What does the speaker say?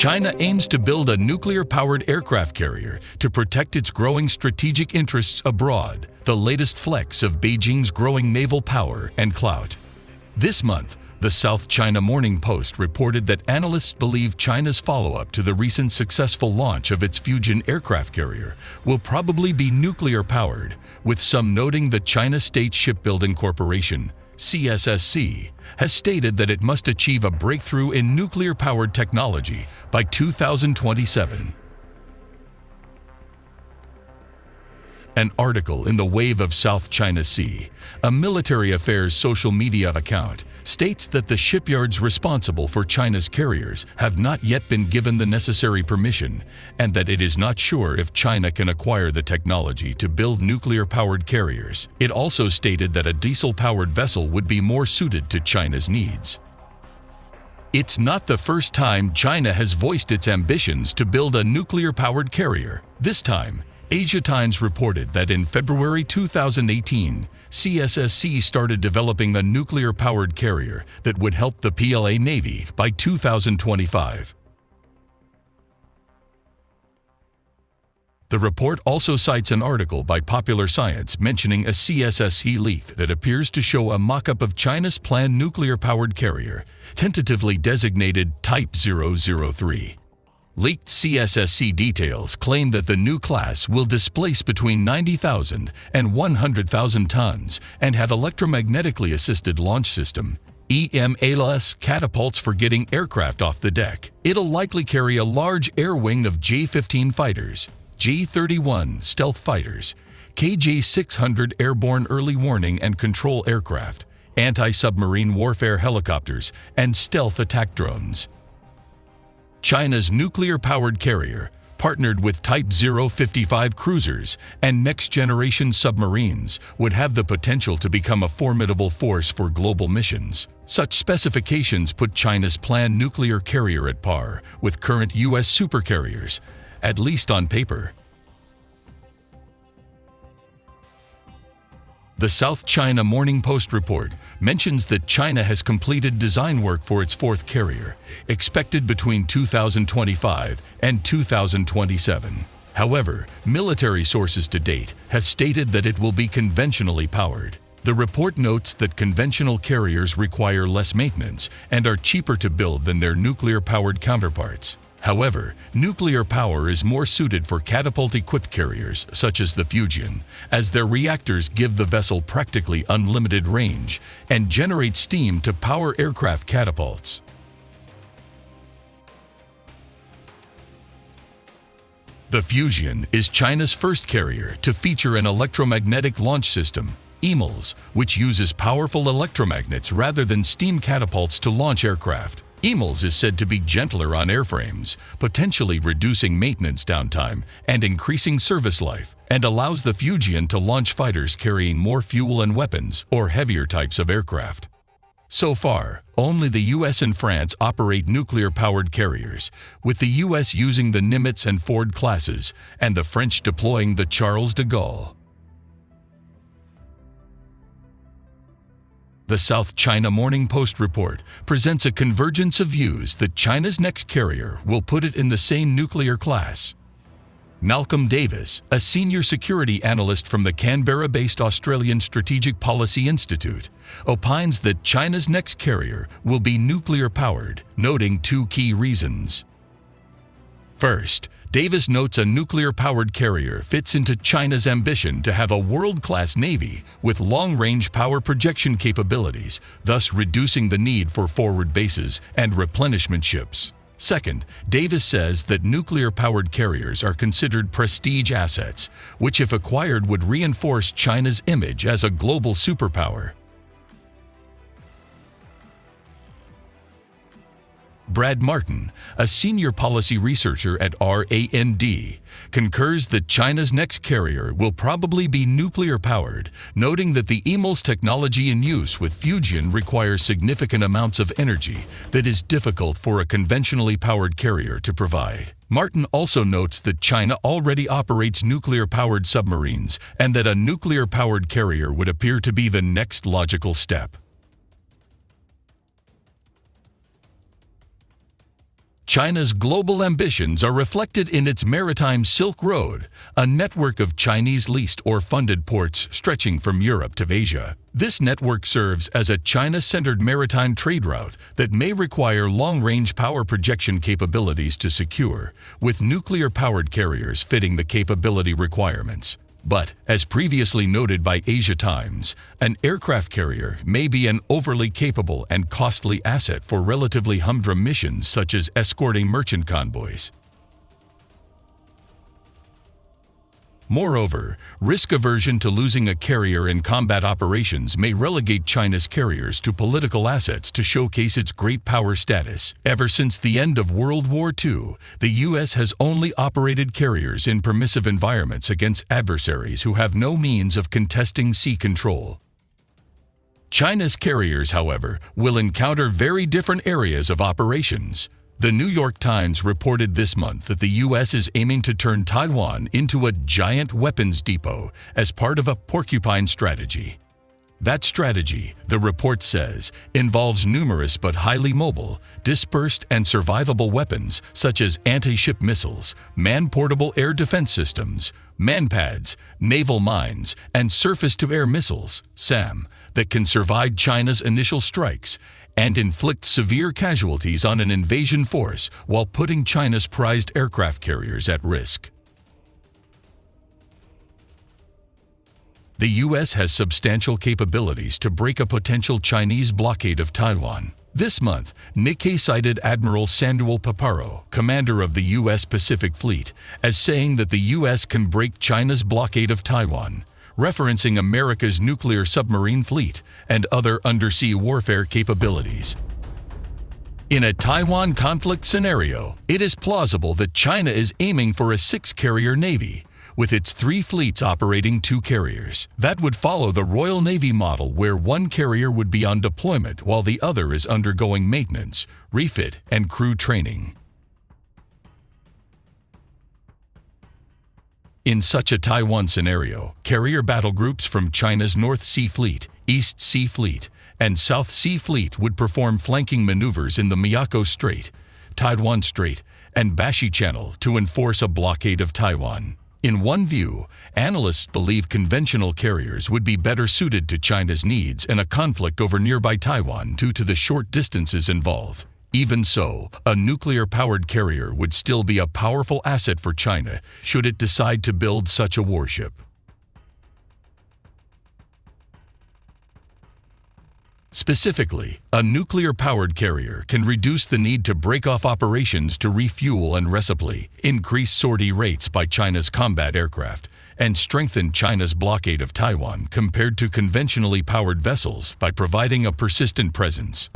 China aims to build a nuclear-powered aircraft carrier to protect its growing strategic interests abroad, the latest flex of Beijing's growing naval power and clout. This month, the South China Morning Post reported that analysts believe China's follow-up to the recent successful launch of its Fujian aircraft carrier will probably be nuclear-powered, with some noting that China State Shipbuilding Corporation, CSSC, has stated that it must achieve a breakthrough in nuclear-powered technology by 2027. An article in the Wave of South China Sea, a military affairs social media account, states that the shipyards responsible for China's carriers have not yet been given the necessary permission and that it is not sure if China can acquire the technology to build nuclear-powered carriers. It also stated that a diesel-powered vessel would be more suited to China's needs. It's not the first time China has voiced its ambitions to build a nuclear-powered carrier. This time, Asia Times reported that in February 2018, CSSC started developing a nuclear-powered carrier that would help the PLA Navy by 2025. The report also cites an article by Popular Science mentioning a CSSC leak that appears to show a mock-up of China's planned nuclear-powered carrier, tentatively designated Type 003. Leaked CSSC details claim that the new class will displace between 90,000 and 100,000 tons and have electromagnetically assisted launch system, EMALS catapults for getting aircraft off the deck. It'll likely carry a large air wing of J-15 fighters, J-31 stealth fighters, KJ-600 airborne early warning and control aircraft, anti-submarine warfare helicopters, and stealth attack drones. China's nuclear-powered carrier, partnered with Type 055 cruisers and next-generation submarines, would have the potential to become a formidable force for global missions. Such specifications put China's planned nuclear carrier at par with current U.S. supercarriers, at least on paper. The South China Morning Post report mentions that China has completed design work for its fourth carrier, expected between 2025 and 2027. However, military sources to date have stated that it will be conventionally powered. The report notes that conventional carriers require less maintenance and are cheaper to build than their nuclear-powered counterparts. However, nuclear power is more suited for catapult-equipped carriers such as the Fujian, as their reactors give the vessel practically unlimited range and generate steam to power aircraft catapults. The Fujian is China's first carrier to feature an electromagnetic launch system, EMALS, which uses powerful electromagnets rather than steam catapults to launch aircraft. EMALS is said to be gentler on airframes, potentially reducing maintenance downtime and increasing service life, and allows the Fujian to launch fighters carrying more fuel and weapons or heavier types of aircraft. So far, only the US and France operate nuclear-powered carriers, with the US using the Nimitz and Ford classes and the French deploying the Charles de Gaulle. The South China Morning Post report presents a convergence of views that China's next carrier will put it in the same nuclear class. Malcolm Davis, a senior security analyst from the Canberra-based Australian Strategic Policy Institute, opines that China's next carrier will be nuclear-powered, noting two key reasons. First, Davis notes a nuclear-powered carrier fits into China's ambition to have a world-class navy with long-range power projection capabilities, thus reducing the need for forward bases and replenishment ships. Second, Davis says that nuclear-powered carriers are considered prestige assets, which if acquired would reinforce China's image as a global superpower. Brad Martin, a senior policy researcher at RAND, concurs that China's next carrier will probably be nuclear-powered, noting that the EMALS technology in use with Fujian requires significant amounts of energy that is difficult for a conventionally powered carrier to provide. Martin also notes that China already operates nuclear-powered submarines and that a nuclear-powered carrier would appear to be the next logical step. China's global ambitions are reflected in its maritime Silk Road, a network of Chinese leased or funded ports stretching from Europe to Asia. This network serves as a China-centered maritime trade route that may require long-range power projection capabilities to secure, with nuclear-powered carriers fitting the capability requirements. But, as previously noted by Asia Times, an aircraft carrier may be an overly capable and costly asset for relatively humdrum missions such as escorting merchant convoys. Moreover, risk aversion to losing a carrier in combat operations may relegate China's carriers to political assets to showcase its great power status. Ever since the end of World War II, the U.S. has only operated carriers in permissive environments against adversaries who have no means of contesting sea control. China's carriers, however, will encounter very different areas of operations. The New York Times reported this month that the U.S. is aiming to turn Taiwan into a giant weapons depot as part of a porcupine strategy. That strategy, the report says, involves numerous but highly mobile, dispersed and survivable weapons such as anti-ship missiles, man-portable air defense systems, manpads, naval mines, and surface-to-air missiles, SAM, that can survive China's initial strikes and inflict severe casualties on an invasion force while putting China's prized aircraft carriers at risk. The U.S. has substantial capabilities to break a potential Chinese blockade of Taiwan. This month, Nikkei cited Admiral Samuel Paparo, commander of the U.S. Pacific Fleet, as saying that the U.S. can break China's blockade of Taiwan, referencing America's nuclear submarine fleet and other undersea warfare capabilities. In a Taiwan conflict scenario, it is plausible that China is aiming for a 6-carrier navy, with its 3 fleets operating 2 carriers. That would follow the Royal Navy model where one carrier would be on deployment while the other is undergoing maintenance, refit, and crew training. In such a Taiwan scenario, carrier battle groups from China's North Sea Fleet, East Sea Fleet, and South Sea Fleet would perform flanking maneuvers in the Miyako Strait, Taiwan Strait, and Bashi Channel to enforce a blockade of Taiwan. In one view, analysts believe conventional carriers would be better suited to China's needs in a conflict over nearby Taiwan due to the short distances involved. Even so, a nuclear-powered carrier would still be a powerful asset for China should it decide to build such a warship. Specifically, a nuclear-powered carrier can reduce the need to break off operations to refuel and resupply, increase sortie rates by China's combat aircraft, and strengthen China's blockade of Taiwan compared to conventionally powered vessels by providing a persistent presence.